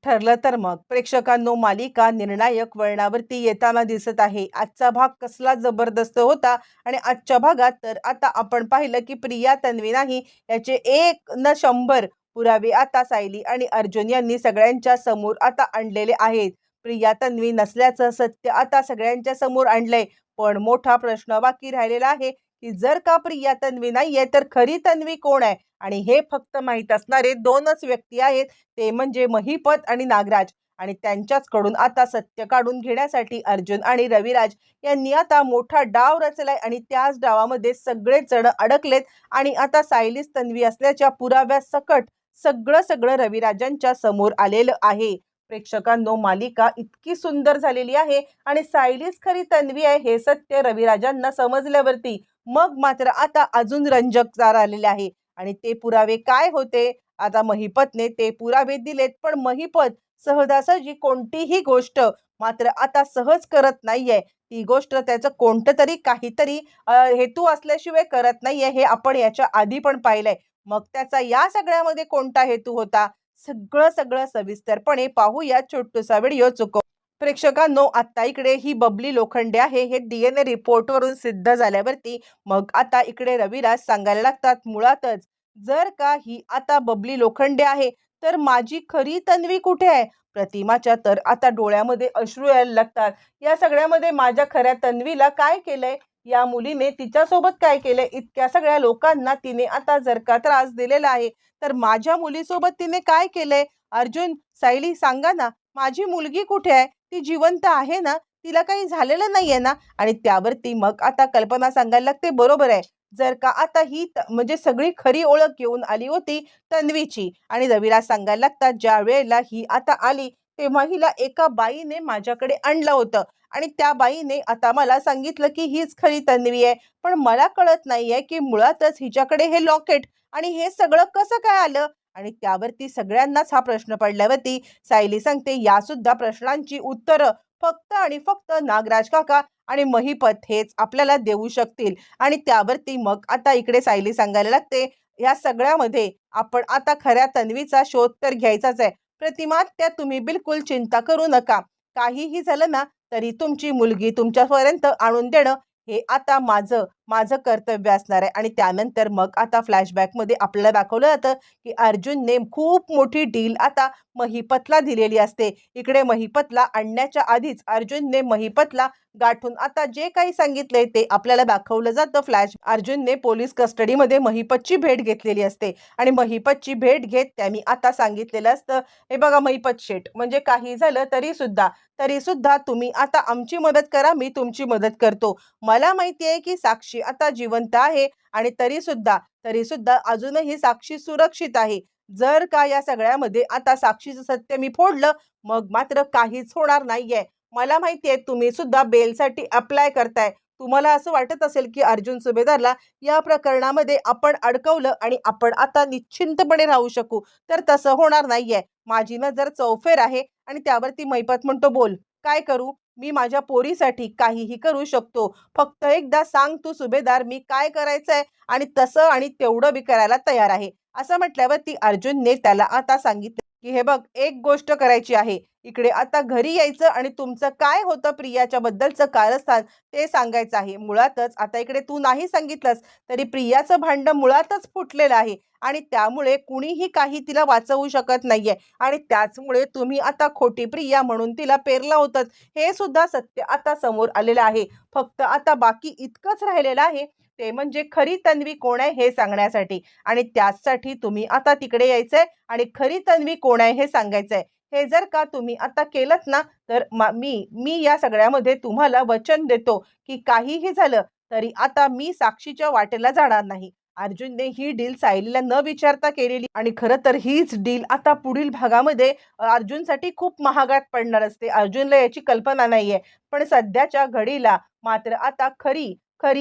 ठरलं तर मग प्रेक्षकांनो मालिका निर्णायक वळणावरती येताना दिसत आहे। आजचा भाग कसला जबरदस्त होता आणि आजच्या भागात तर आता आपण पाहिलं की प्रिया तन्वी नाही याचे 1 न 100 पुरावे आता सायली आणि अर्जुन यांनी सगळ्यांच्या समोर आता आणलेले आहेत। प्रिया तन्वी नसल्याचं सत्य आता सगळ्यांच्या समोर आणलंय, पण मोठा प्रश्न बाकी राहिलेला आहे की जर का प्रिया तन्वी नाहीये तर खरी तन्वी कोण आहे? आणि हे फक्त माहीत असणारे 2च व्यक्ती आहेत, ते म्हणजे महिपत आणि नागराज। आणि त्यांच्याचकडून आता सत्य काढून घेण्यासाठी अर्जुन आणि रविराज यांनी आता मोठा डाव रचलाय आणि त्याच डावामध्ये सगळेच जण अडकलेत आणि आता सायलीच तन्वी असल्याच्या पुराव्यासकट सगळं रविराजांच्या समोर आलेलं आहे। प्रेक्षकांनो मालिका इतकी सुंदर झालेली आहे आणि सायलीच खरी तन्वी आहे हे सत्य रविराजांना समजल्यावरती मग मात्र आता अजून रंजक आलेले आहे। आणि ते पुरावे काय होते? आता महिपतने ते पुरावे दिलेत, पण महिपत सहजासहजी कोणतीही गोष्ट मात्र आता सहज करत नाहीये। ती गोष्ट त्याचं कोणतं काहीतरी हेतू असल्याशिवाय करत नाहीये, हे आपण याच्या आधी पण पाहिलंय। मग त्याचा या सगळ्यामध्ये कोणता हेतू होता? सगळं सविस्तरपणे पाहूया छोटूसा व्हिडिओ चुकव। प्रेक्षकांनो आता इकडे ही बबली लोखंडे आहे हे DNA रिपोर्ट वरून सिद्ध झाल्यावरती मग आता इकडे रविराज सांगायला लागतात, मुळातच जर का ही आता बबली लोखंडे आहे तर माझी खरी तन्वी कुठे आहे? प्रतिमाच्या तर आता डोळ्यामध्ये अश्रू यायला लागतात। या सगळ्यामध्ये माझ्या खऱ्या तन्वीला काय केलंय? या मुलीने तिच्यासोबत काय केलंय? इतक्या सगळ्या लोकांना तिने आता जर का त्रास दिलेला आहे तर माझ्या मुलीसोबत तिने काय केलंय? अर्जुन, सायली सांगा ना, माझी मुलगी कुठे आहे? ती जिवंत आहे ना? तिला काही झालेलं नाहीये ना? आणि त्यावरती मग आता कल्पना सांगायला लागते, बरोबर आहे, जर का आता ही म्हणजे सगळी खरी ओळख घेऊन आली होती तन्वीची। आणि रविराज सांगायला लागतात, ज्या वेळेला ही आता आली तेव्हा हिला एका बाईने माझ्याकडे आणलं होतं आणि त्या बाईने आता मला सांगितलं की हीच खरी तन्वी आहे, पण मला कळत नाहीये की मुळातच हिच्याकडे हे लॉकेट आणि हे सगळं कसं काय आलं? आणि त्यावरती सगळ्यांनाच हा प्रश्न पडल्यावरती सायली सांगते, या सुद्धा प्रश्नांची उत्तरं फक्त आणि फक्त नागराज काका आणि महिपत हेच आपल्याला देऊ शकतील। आणि त्यावरती मग आता इकडे सायली सांगायला लागते, या सगळ्यामध्ये आपण आता खऱ्या तन्वीचा शोध तर घ्यायचाच आहे। प्रतिमा, त्या तुम्ही बिलकुल चिंता करू नका, काहीही झालं ना तरी तुमची मुलगी तुमच्यापर्यंत आणून देणं हे आता माझं कर्तव्य असणार आहे। आणि त्यानंतर मग आता फ्लॅशबॅक मध्ये आपल्याला दाखवलं जातं की अर्जुनने खूप मोठी डील आता महिपतला दिलेली असते। इकडे महिपतला आणण्याच्या आधीच अर्जुनने महिपतला गाठून आता जे काही सांगितलंय ते आपल्याला दाखवलं जातं। अर्जुनने पोलीस कस्टडीमध्ये महिपतची भेट घेतलेली असते आणि महिपतची भेट घेत त्यांनी आता सांगितलेलं असतं, हे बघा महिपत शेठ, म्हणजे काही झालं तरी सुद्धा तुम्ही आता आमची मदत करा, मी तुमची मदत करतो। मला माहिती आहे की साक्षी आता जिवंत आहे आणि तरी सुद्धा अजूनही साक्षी सुरक्षित आहे। जर का या सगळ्यामध्ये आता साक्षीचं सत्य मी फोडलं मग मात्र काहीच होणार नाहीये। मला माहिती आहे तुम्ही सुद्धा बेलसाठी अप्लाय करताय। तुम्हाला असं वाटत असेल की अर्जुन सुभेदारला या प्रकरणामध्ये आपण अडकवलं आणि आपण आता निश्चिंतपणे राहू शकू, तर तसं होणार नाहीये। माझी नजर चौफेर आहे। आणि त्यावरती महिपत म्हणतो, बोल, काय करू? मी माझ्या पोरीसाठी काहीही करू शकतो, फक्त एकदा सांग तू सुभेदार, मी काय करायचंय आणि तसं आणि तेवढं मी करायला तयार आहे। असं म्हटल्यावरती अर्जुनने त्याला आता सांगितलं की हे बघ, एक गोष्ट करायची आहे, इकडे आता घरी यायचं आणि तुमचं काय होतं प्रियाच्या बद्दलचं कारस्थान ते सांगायचं आहे। मुळातच आता इकडे तू नाही सांगितलंस तरी प्रियाचं भांडण मुळातच फुटलेलं आहे आणि त्यामुळे कुणीही काही तिला वाचवू शकत नाहीये आणि त्याचमुळे तुम्ही आता खोटी प्रिया म्हणून तिला पेरलं होतं, हे सुद्धा सत्य आता समोर आलेलं आहे। फक्त आता बाकी इतकंच राहिलेलं आहे, ते म्हणजे खरी तन्वी कोण आहे हे सांगण्यासाठी। आणि त्यासाठी तुम्ही आता तिकडे यायचंय आणि खरी तन्वी कोण आहे हे सांगायचंय। हे जर का तुम्ही आता केलंत ना तर मी या सगळ्यामध्ये तुम्हाला वचन देतो की काहीही झालं तरी आता मी साक्षीच्या वाटेला जाणार नाही। अर्जुनने ही डील सायलीला न विचारता केलेली आणि खरं तर हीच डील आता पुढील भागामध्ये अर्जुनसाठी खूप महागात पडणार असते। अर्जुनला याची कल्पना नाहीये, पण सध्याच्या घडीला मात्र आता खरी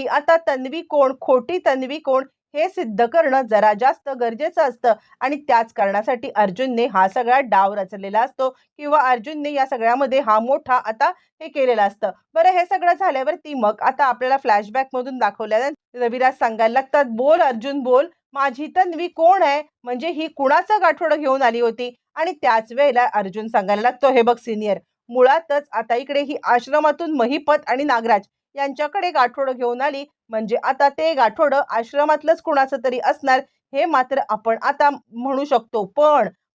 आता तन्वी कोण, खोटी तन्वी कोण हे सिद्ध करणं जरा जास्त गरजेचं असतं। आणि त्याच कारणासाठी अर्जुनने हा सगळा डाव रचलेला असतो किंवा अर्जुनने या सगळ्यामध्ये हा मोठा आता हे केलेलं असतं। बरं, हे सगळं झाल्यावरती मग आता आपल्याला फ्लॅशबॅक मधून दाखवल्यानंतर रविराज सांगायला लागतात, बोल अर्जुन बोल, माझी तन्वी कोण आहे? म्हणजे ही कुणाचं गाठोडं घेऊन आली होती आणि त्याच वेळेला अर्जुन सांगायला लागतो, हे बघ सिनियर, मुळातच आता इकडे ही आश्रमातून महिपत आणि नागराज यांच्याकडे गाठोडं घेऊन आली, म्हणजे आता ते गाठोडं आश्रमातलंच कुणाचं तरी असणार हे मात्र आपण आता म्हणू शकतो.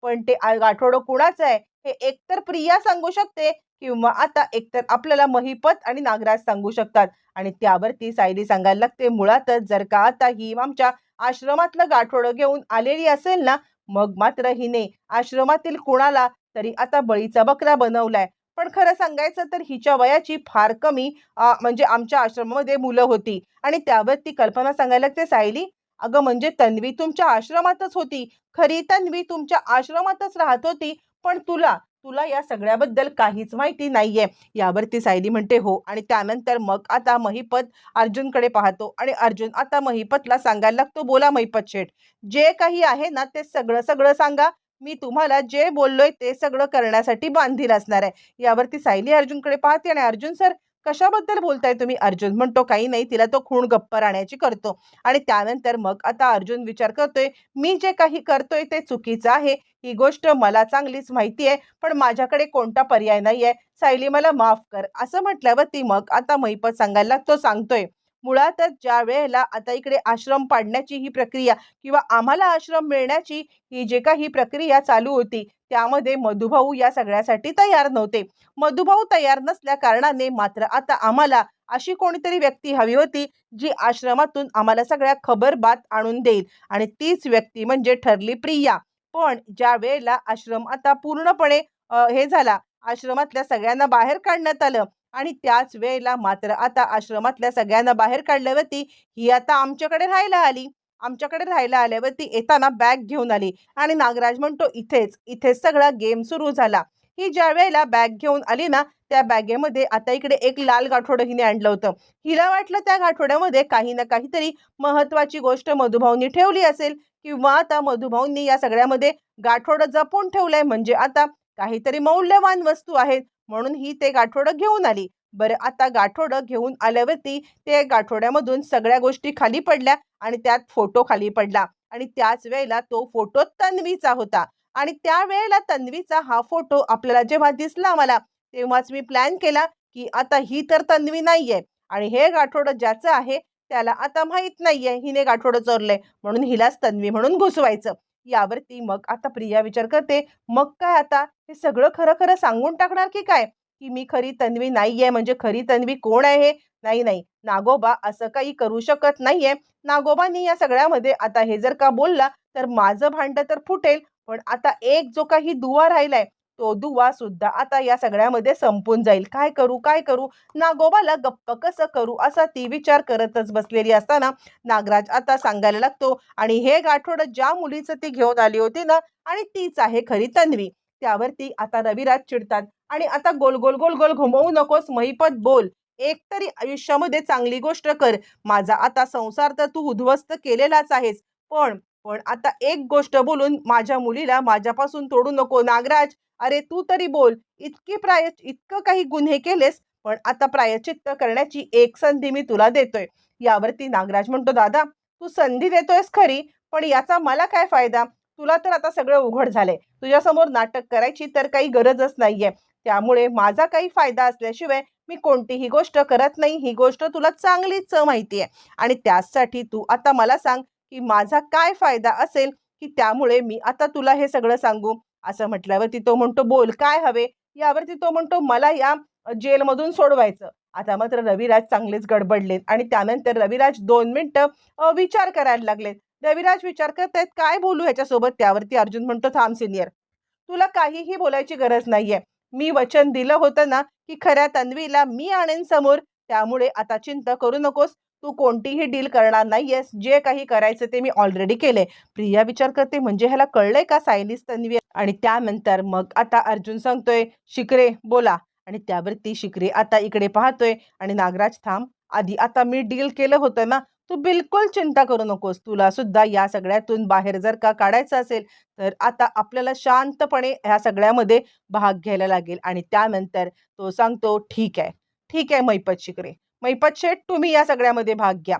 पण ते गाठोडं कुणाचं आहे हे एकतर प्रिया सांगू शकते किंवा आता एकतर आपल्याला महिपत आणि नागराज सांगू शकतात. आणि त्यावरती सायली सांगायला लागते, मुळातच जर का आता ही आमच्या आश्रमातलं गाठोडं घेऊन आलेली असेल ना, मग मात्र हिने आश्रमातील कुणाला तरी आता बळीचा बकरा बनवलाय. पण खरं सांगायचं तर हिच्या वयाची फार कमी म्हणजे आमच्या आश्रमामध्ये मुलं होती. आणि त्यावरती कल्पना सांगायला लागते, सायली अगं म्हणजे तन्वी तुमच्या आश्रमातच होती. खरी तन्वी तुमच्या आश्रमातच राहत होती. पण तुला तुला या सगळ्याबद्दल काहीच माहिती नाहीये. यावरती सायली म्हणते, हो. आणि त्यानंतर मग आता महिपत अर्जुनकडे पाहतो आणि अर्जुन आता महिपतला सांगायला लागतो, बोला महिपत शेठ, जे काही आहे ना ते सगळं सगळं सांगा. मी तुम्हाला जे बोललोय ते सगळं करण्यासाठी बांधील असणार आहे. यावरती सायली अर्जुनकडे पाहते आणि अर्जुन सर कशाबद्दल बोलताय तुम्ही? अर्जुन म्हणतो, काही नाही, तिला तो खूण गप्प राहण्याची करतो. आणि त्यानंतर मग आता अर्जुन विचार करतोय, मी जे काही करतोय ते चुकीचं आहे. ही गोष्ट मला चांगलीच माहिती आहे, पण माझ्याकडे कोणता पर्याय नाहीये. सायली मला माफ कर. असं म्हटल्यावरती मग आता महिपत सांगायला लागतो, सांगतोय, मुळातच ज्या वेळेला आता इकडे आश्रम पाडण्याची ही प्रक्रिया किंवा आम्हाला आश्रम मिळण्याची ही जे काही प्रक्रिया चालू होती, त्यामध्ये मधुभाऊ या सगळ्यासाठी तयार नव्हते. मधुभाऊ तयार नसल्या कारणाने मात्र आता आम्हाला अशी कोणीतरी व्यक्ती हवी होती जी आश्रमातून आम्हाला सगळ्या खबरबात आणून देईल आणि तीच व्यक्ती म्हणजे ठरली प्रिया. पण ज्या वेळेला आश्रम आता पूर्णपणे हे झाला, आश्रमातल्या सगळ्यांना बाहेर काढण्यात आलं आणि त्याच वेळेला मात्र आता आश्रमातल्या सगळ्यांना बाहेर काढल्यावरती ही आता आमच्याकडे राहायला आली. आमच्याकडे राहायला आल्यावरती येताना बॅग घेऊन आली आणि नागराज म्हणतो, इथेच इथेच सगळा गेम सुरू झाला. ही ज्या वेळेला बॅग घेऊन आली ना, त्या बॅगेमध्ये आता इकडे एक लाल गाठोडं हिने आणलं होतं. हिला वाटलं त्या गाठोड्यामध्ये काही ना काहीतरी महत्वाची गोष्ट मधुभाऊंनी ठेवली असेल किंवा आता मधुभाऊंनी या सगळ्यामध्ये गाठोडं जपून ठेवलंय, म्हणजे आता काहीतरी मौल्यवान वस्तू आहेत, म्हणून ही ते गाठोडं घेऊन आली. बरं, आता गाठोडं घेऊन आल्यावरती ते गाठोड्यामधून सगळ्या गोष्टी खाली पडल्या आणि त्यात फोटो खाली पडला आणि त्याच वेळेला तो फोटो तन्वीचा होता. आणि त्यावेळेला तन्वीचा हा फोटो आपल्याला जेव्हा दिसला मला, तेव्हाच मी प्लॅन केला की आता ही तर तन्वी नाहीये आणि हे गाठोडं ज्याचं आहे त्याला आता माहित नाहीये हिने गाठोडं चोरलंय, म्हणून हिलाच तन्वी म्हणून घुसवायचं. यावरती मग आता प्रिया विचार करते, मग काय आता हे सगळं खरं खरं सांगून टाकणार की काय, की मी खरी तन्वी नाहीये? म्हणजे खरी तन्वी कोण आहे? नाही नाही, नागोबा असं काही करू शकत नाहीये. नागोबांनी या सगळ्यामध्ये आता हे जर का बोलला तर माझं भांडं तर फुटेल. पण आता एक जो काही दुवा राहिलाय तो दुवा सुद्धा आता या सगळ्यामध्ये संपून जाईल. काय करू काय करू, नागोबाला गप्प कसं करू, असा ती विचार करतच बसलेली असताना नागराज आता सांगायला लागतो, आणि हे गाठोडं ज्या मुलीचं ती घेऊन आली होती ना, आणि तीच आहे खरी तन्वी. त्यावरती आता रविराज चिडतात आणि आता गोल गोल गोल गोल घुमवू नकोस महिपत, बोल, एक तरी आयुष्यामध्ये चांगली गोष्ट कर. माझा आता संसार तर तू उद्ध्वस्त केलेलाच आहेस, पण पण आता एक गोष्ट बोलून माझ्या मुलीला माझ्यापासून तोडू नको. नागराज, अरे तू तरी बोल. इतकं काही गुन्हे केलेस, पण आता प्रायश्चित्त करण्याची एक संधी मी तुला देतोय. यावरती नागराज म्हणतो, दादा तू संधी देतोयस खरी, पण याचा मला काय फायदा? तुला तर आता सगळं उघड झालंय. तुझ्यासमोर नाटक करायची तर काही गरजच नाहीये. त्यामुळे माझा काही फायदा असल्याशिवाय मी कोणतीही गोष्ट करत नाही. ही गोष्ट तुला चांगलीच माहिती आहे. आणि त्यासाठी तू आता मला सांग की माझा काय फायदा असेल की त्यामुळे मी आता तुला हे सगळं सांगू? असं म्हटल्यावरती तो म्हणतो, बोल काय हवे? यावरती तो म्हणतो, मला या जेलमधून सोडवायचं. आता मात्र रविराज चांगलेच गडबडलेत आणि त्यानंतर रविराज 2 मिनिटं विचार करायला लागलेत. रविराज विचार करतायत काय बोलू ह्याच्यासोबत. त्यावरती अर्जुन म्हणतो, थांब सिनियर, तुला काहीही बोलायची गरज नाहीये. मी वचन दिलं होतं ना की खऱ्या तन्वीला मी आणेन समोर, त्यामुळे आता चिंता करू नकोस. तू कोणतीही डील करणार नाहीयेस. जे काही करायचं ते मी ऑलरेडी केलंय. प्रिया विचार करते, म्हणजे ह्याला कळलंय का सायलीच तन्वी आहे? आणि त्यानंतर मग आता अर्जुन सांगतोय, शिकरे बोला. आणि त्यावरती शिकरे आता इकडे पाहतोय आणि नागराज, थांब, आधी आता मी डील केलं होतं ना, तू बिलकुल चिंता करू नकोस. तुला सुद्धा या सगळ्यातून बाहेर जर का काढायचं असेल तर आता आपल्याला शांतपणे ह्या सगळ्यामध्ये भाग घ्यायला लागेल. आणि त्यानंतर तो सांगतो, ठीक आहे, ठीक आहे मैपत शिकरे, मैपत शेठ, तुम्ही या सगळ्यामध्ये भाग घ्या.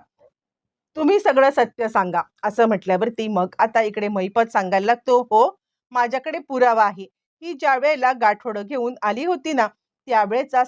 तुम्ही सगळं सत्य सांगा. असं म्हटल्यावरती मग आता इकडे महिपत सांगायला लागतो, हो, माझ्याकडे पुरावा आहे. ही ज्यावेळेला गाठोडं घेऊन आली होती ना, त्यावेळेचा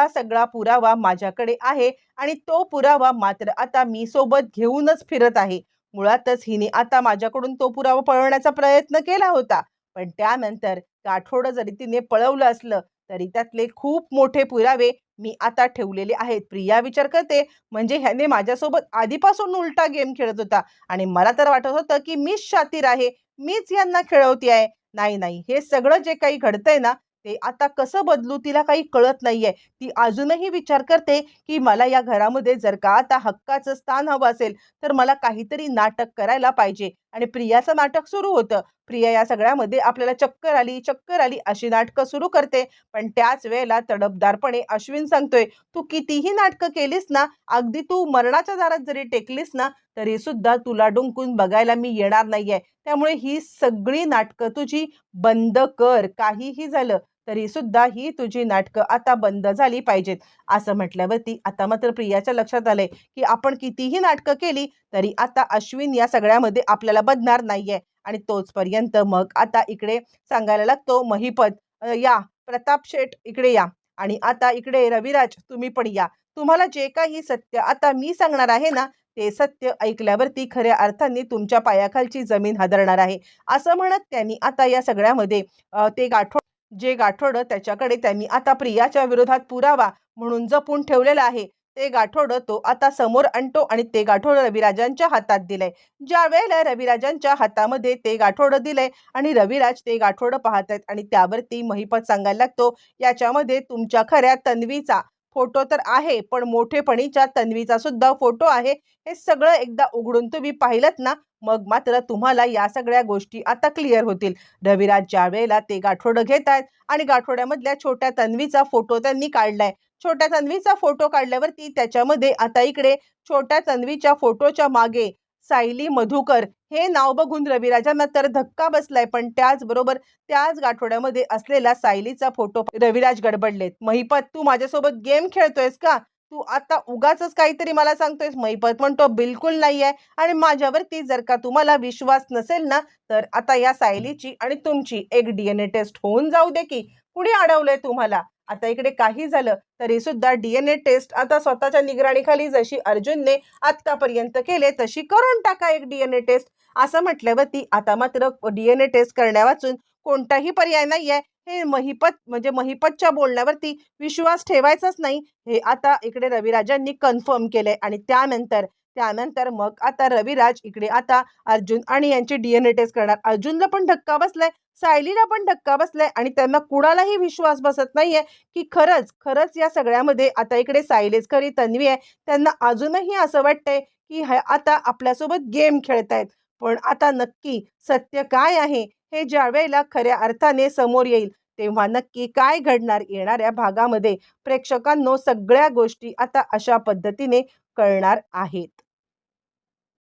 सगळा पुरावा माझ्याकडे आहे आणि तो पुरावा मात्र आता मी सोबत घेऊनच फिरत आहे. मुळातच हिने आता माझ्याकडून तो पुरावा पळवण्याचा प्रयत्न केला होता. पण त्यानंतर गाठोडं जरी तिने पळवलं असलं, तरी त्यातले खूप मोठे पुरावे मी आता ठेवलेले आहेत. प्रिया विचार करते, म्हणजे ह्याने माझ्यासोबत आधीपासून उलटा गेम खेळत होता आणि मला तर वाटत होतं, की मीच शातीर आहे, मीच यांना खेळवते आहे. नाही, हे सगळं जे काही घडतंय ना, ते आता कसं बदलू तिला काही कळत नाहीये. ती अजूनही विचार करते, की मला या घरामध्ये जर का आता हक्काचं स्थान हवं असेल, तर मला काहीतरी नाटक करायला पाहिजे आणि प्रियाचं नाटक सुरू होतं. प्रिया या सगळ्यामध्ये आपल्याला चक्कर आली अशी नाटकं सुरू करते. पण त्याच वेळेला तडफदारपणे अश्विन सांगतोय, "तू कितीही नाटकं केलीस ना, अगदी तू मरणाच्या दारात जरी टेकलीस ना, तरी सुद्धा तुला डुंकून बघायला मी येणार नाहीये. त्यामुळे ही सगळी नाटकं तुझी बंद कर. काहीही झालं तरी सुद्धा ही तुझी नाटकं आता बंद झाली पाहिजेत." असं म्हटल्यावरती आता मात्र प्रियाच्या लक्षात आलंय, की आपण कितीही नाटकं केली तरी आता अश्विन या सगळ्यामध्ये आपल्याला बघणार नाहीये. आणि तोचपर्यंत मग आता इकडे सांगायला लागतो महिपत, या प्रताप शेठ इकडे या आणि आता इकडे रविराज तुम्ही पण या. तुम्हाला जे काही सत्य आता मी सांगणार आहे ना, ते सत्य ऐकल्यावरती खऱ्या अर्थाने तुमच्या पायाखालची जमीन हादरणार आहे." असं म्हणत त्यांनी आता या सगळ्यामध्ये ते गाठोडं त्याच्याकडे त्यांनी आता प्रियाच्या विरोधात पुरावा म्हणून जपून ठेवलेलं आहे. ते गाठोडं तो आता समोर आणतो आणि ते गाठोडं रविराजांच्या हातात दिलंय. ज्यावेळेला रविराजांच्या हातामध्ये ते गाठोडं दिलंय आणि रविराज ते गाठोडं पाहतायत आणि त्यावरती महिपत सांगायला लागतो, "याच्यामध्ये तुमच्या खऱ्या तन्वीचा फोटो तर आहे, पण मोठेपणीच्या तन्वीचा सुद्धा फोटो आहे. हे सगळं एकदा उघडून तुम्ही पाहिलत ना, मग मात्र तुम्हाला या सगळ्या गोष्टी आता क्लिअर होतील." रविराज ज्यावेळेला ते गाठोडं घेतायत आणि गाठोड्यामधल्या छोट्या तन्वीचा फोटो त्यांनी काढलाय. छोट्या तन्वीचा फोटो काढल्यावरती त्याच्यामध्ये आता इकडे छोट्या तन्वीच्या फोटोच्या मागे सायली मधुकर हे नाव बघून रविराजांना तर धक्का बसलाय. पण त्याचबरोबर त्याच गाठोड्यामध्ये असलेला सायलीचा फोटो रविराज गडबडलेत. "महिपत, तू माझ्यासोबत गेम खेळतोयस का? तू आता उगाचच काहीतरी मला सांगतोयस." महिपत म्हणतो, "बिलकुल नाहीये आणि माझ्यावरती जर का तुम्हाला विश्वास नसेल ना, तर आता या सायलीची आणि तुमची एक DNA टेस्ट होऊन जाऊ दे की. कुणी अडवलंय तुम्हाला?" आता इकडे काही झालं तरी सुद्धा DNA टेस्ट आता स्वतःच्या निगराणीखाली जशी अर्जुनने आत्तापर्यंत केले तशी करून टाका एक DNA टेस्ट. असं म्हटल्यावरती आता मात्र DNA टेस्ट करण्यावाचून कोणताही पर्याय नाहीये. हे महिपतच्या बोलण्यावरती विश्वास ठेवायचाच नाही, हे आता इकडे रविराजांनी कन्फर्म केलंय आणि त्यानंतर मग आता रविराज इकडे आता अर्जुन आणि यांची DNA टेस्ट करणार. अर्जुनला पण धक्का बसलाय, सायलीला पण धक्का बसलाय आणि त्यांना कुणालाही विश्वास बसत नाहीये, की खरंच या सगळ्यामध्ये आता इकडे सायलीच खरी तन्वी आहे. त्यांना अजूनही असं वाटतंय, की आता आपल्यासोबत गेम खेळतायत. पण आता नक्की सत्य काय आहे, हे ज्यावेळेला खऱ्या अर्थाने समोर येईल, तेव्हा नक्की काय घडणार येणाऱ्या भागामध्ये प्रेक्षकांनो सगळ्या गोष्टी आता अशा पद्धतीने कळणार आहेत.